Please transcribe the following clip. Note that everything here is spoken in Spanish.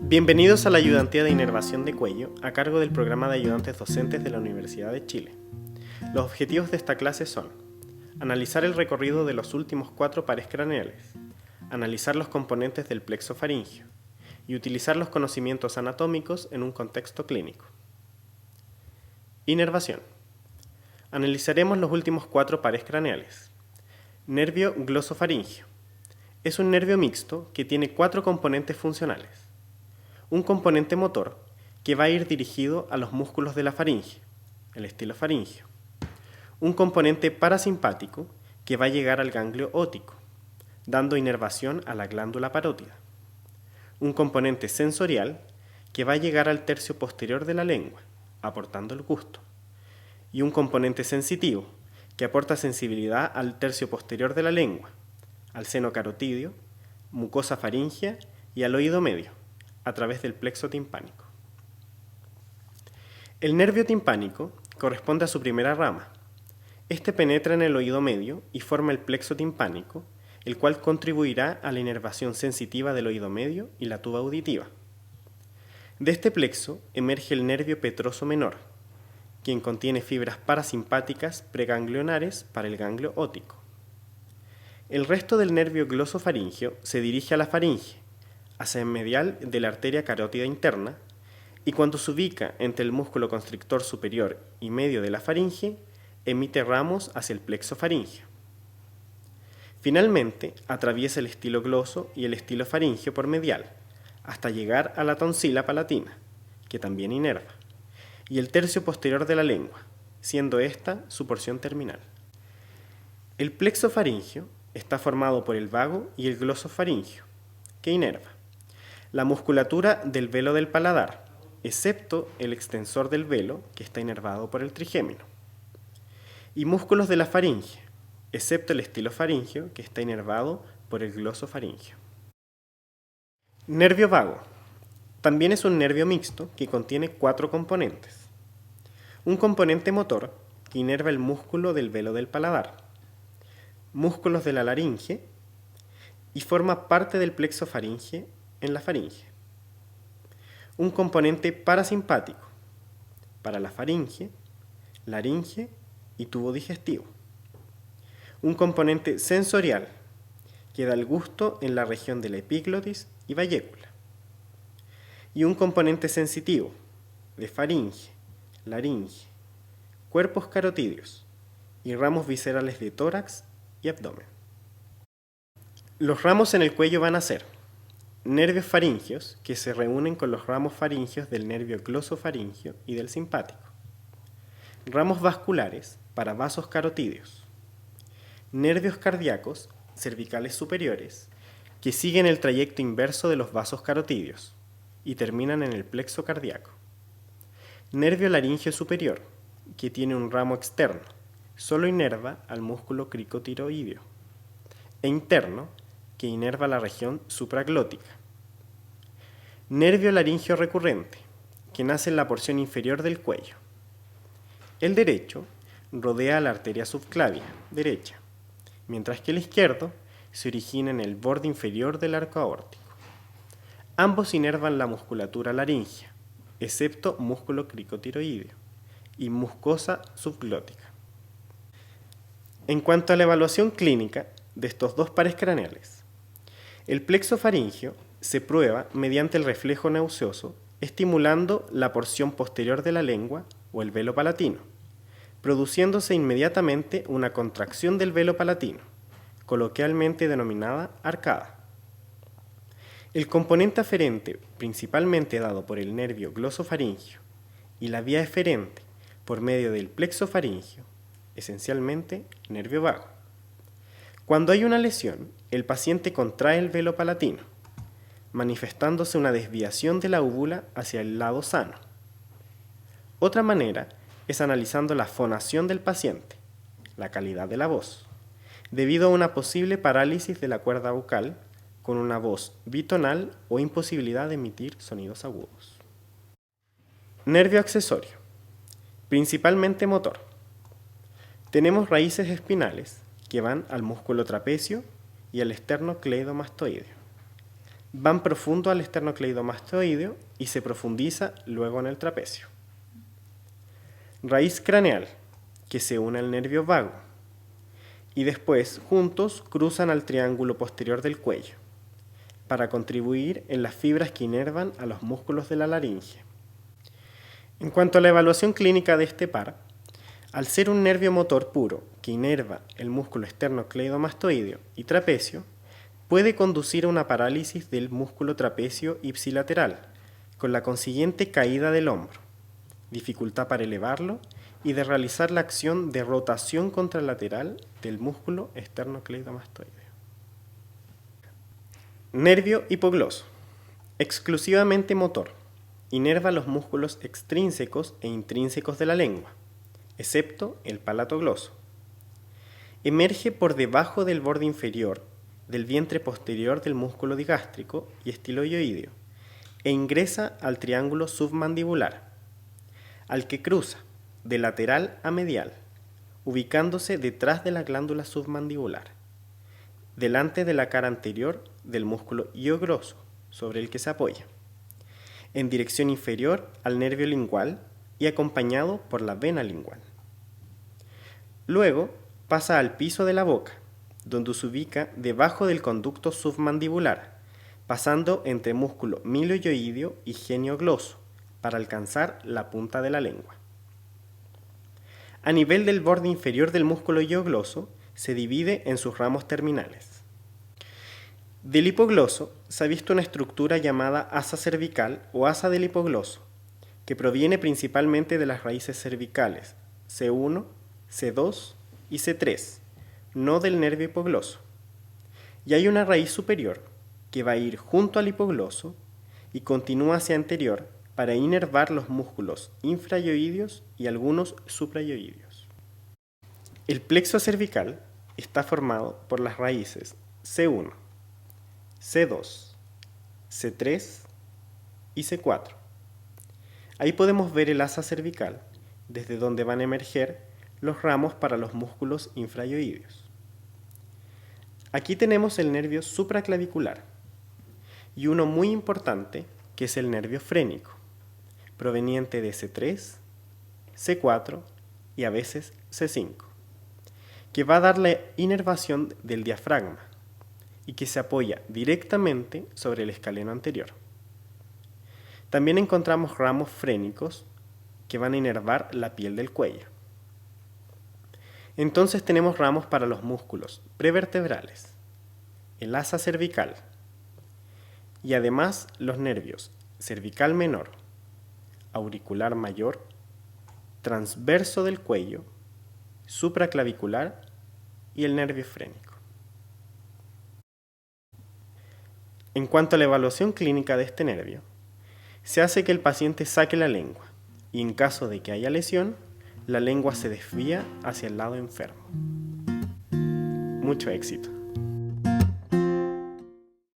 Bienvenidos a la ayudantía de inervación de cuello a cargo del programa de ayudantes docentes de la Universidad de Chile. Los objetivos de esta clase son: analizar el recorrido de los últimos 4 pares craneales, analizar los componentes del plexo faríngeo y utilizar los conocimientos anatómicos en un contexto clínico. Inervación. Analizaremos los últimos 4 pares craneales. Nervio glosofaríngeo. Es un nervio mixto que tiene 4 componentes funcionales. Un componente motor que va a ir dirigido a los músculos de la faringe, el estilofaringio. Un componente parasimpático que va a llegar al ganglio óptico, dando inervación a la glándula parótida. Un componente sensorial que va a llegar al tercio posterior de la lengua, aportando el gusto. Y un componente sensitivo que aporta sensibilidad al tercio posterior de la lengua, al seno carotídeo, mucosa faríngea y al oído medio, a través del plexo timpánico. El nervio timpánico corresponde a su primera rama. Este penetra en el oído medio y forma el plexo timpánico, el cual contribuirá a la inervación sensitiva del oído medio y la tuba auditiva. De este plexo emerge el nervio petroso menor, quien contiene fibras parasimpáticas preganglionares para el ganglio óptico. El resto del nervio glosofaríngeo se dirige a la faringe, hacia el medial de la arteria carótida interna, y cuando se ubica entre el músculo constrictor superior y medio de la faringe, emite ramos hacia el plexo faríngeo. Finalmente, atraviesa el estilo gloso y el estilo faríngeo por medial, hasta llegar a la tonsila palatina, que también inerva, y el tercio posterior de la lengua, siendo esta su porción terminal. El plexo faríngeo está formado por el vago y el glosofaríngeo, que inerva la musculatura del velo del paladar, excepto el extensor del velo, que está inervado por el trigémino, y músculos de la faringe, excepto el estilofaringio, que está inervado por el glosofaringio. Nervio vago. También es un nervio mixto que contiene 4 componentes. Un componente motor, que inerva el músculo del velo del paladar, músculos de la laringe, y forma parte del plexo faringe en la faringe. Un componente parasimpático para la faringe, laringe y tubo digestivo. Un componente sensorial que da el gusto en la región de la epiglotis y bayécula. Y un componente sensitivo de faringe, laringe, cuerpos carotídeos y ramos viscerales de tórax y abdomen. Los ramos en el cuello van a ser nervios faringios, que se reúnen con los ramos faringios del nervio glosofaringio y del simpático. Ramos vasculares para vasos carotídeos. Nervios cardíacos cervicales superiores, que siguen el trayecto inverso de los vasos carotídeos y terminan en el plexo cardíaco. Nervio laringio superior, que tiene un ramo externo, solo inerva al músculo cricotiroideo, e interno, que inerva la región supraglótica. Nervio laringio recurrente, que nace en la porción inferior del cuello. El derecho rodea la arteria subclavia derecha, mientras que el izquierdo se origina en el borde inferior del arco aórtico. Ambos inervan la musculatura laringea, excepto músculo cricotiroideo y mucosa subglótica. En cuanto a la evaluación clínica de estos 2 pares craneales, el plexo faríngeo se prueba mediante el reflejo nauseoso, estimulando la porción posterior de la lengua o el velo palatino, produciéndose inmediatamente una contracción del velo palatino, coloquialmente denominada arcada. El componente aferente, principalmente dado por el nervio glosofaríngeo, y la vía eferente por medio del plexo faríngeo, esencialmente nervio vago. Cuando hay una lesión, el paciente contrae el velo palatino, manifestándose una desviación de la úvula hacia el lado sano. Otra manera es analizando la fonación del paciente, la calidad de la voz, debido a una posible parálisis de la cuerda vocal con una voz bitonal o imposibilidad de emitir sonidos agudos. Nervio accesorio, principalmente motor. Tenemos raíces espinales que van al músculo trapecio y al esternocleidomastoideo. van profundo al esternocleidomastoideo y se profundiza luego en el trapecio. Raíz craneal, que se une al nervio vago, y después juntos cruzan al triángulo posterior del cuello, para contribuir en las fibras que inervan a los músculos de la laringe. En cuanto a la evaluación clínica de este par, al ser un nervio motor puro que inerva el músculo esternocleidomastoideo y trapecio, puede conducir a una parálisis del músculo trapecio ipsilateral, con la consiguiente caída del hombro, dificultad para elevarlo y de realizar la acción de rotación contralateral del músculo esternocleidomastoideo. Nervio hipogloso, exclusivamente motor, inerva los músculos extrínsecos e intrínsecos de la lengua, excepto el palato gloso. Emerge por debajo del borde inferior del vientre posterior del músculo digástrico y estiloioideo e ingresa al triángulo submandibular, al que cruza de lateral a medial, ubicándose detrás de la glándula submandibular, delante de la cara anterior del músculo hiogloso sobre el que se apoya, en dirección inferior al nervio lingual y acompañado por la vena lingual. Luego pasa al piso de la boca, donde se ubica debajo del conducto submandibular, pasando entre músculo miloioideo y geniogloso para alcanzar la punta de la lengua. A nivel del borde inferior del músculo hiogloso se divide en sus ramos terminales. Del hipogloso se ha visto una estructura llamada asa cervical o asa del hipogloso, que proviene principalmente de las raíces cervicales C1, C2 y C3, no del nervio hipogloso. Y hay una raíz superior que va a ir junto al hipogloso y continúa hacia anterior para inervar los músculos infraioideos y algunos supraioideos. El plexo cervical está formado por las raíces C1, C2, C3 y C4. Ahí podemos ver el asa cervical, desde donde van a emerger los ramos para los músculos infraioideos. Aquí tenemos el nervio supraclavicular y uno muy importante que es el nervio frénico, proveniente de C3, C4 y a veces C5, que va a dar la inervación del diafragma y que se apoya directamente sobre el escaleno anterior. También encontramos ramos frénicos que van a inervar la piel del cuello. Entonces tenemos ramos para los músculos prevertebrales, el asa cervical y además los nervios cervical menor, auricular mayor, transverso del cuello, supraclavicular y el nervio frénico. En cuanto a la evaluación clínica de este nervio, se hace que el paciente saque la lengua y en caso de que haya lesión, la lengua se desvía hacia el lado enfermo. Mucho éxito.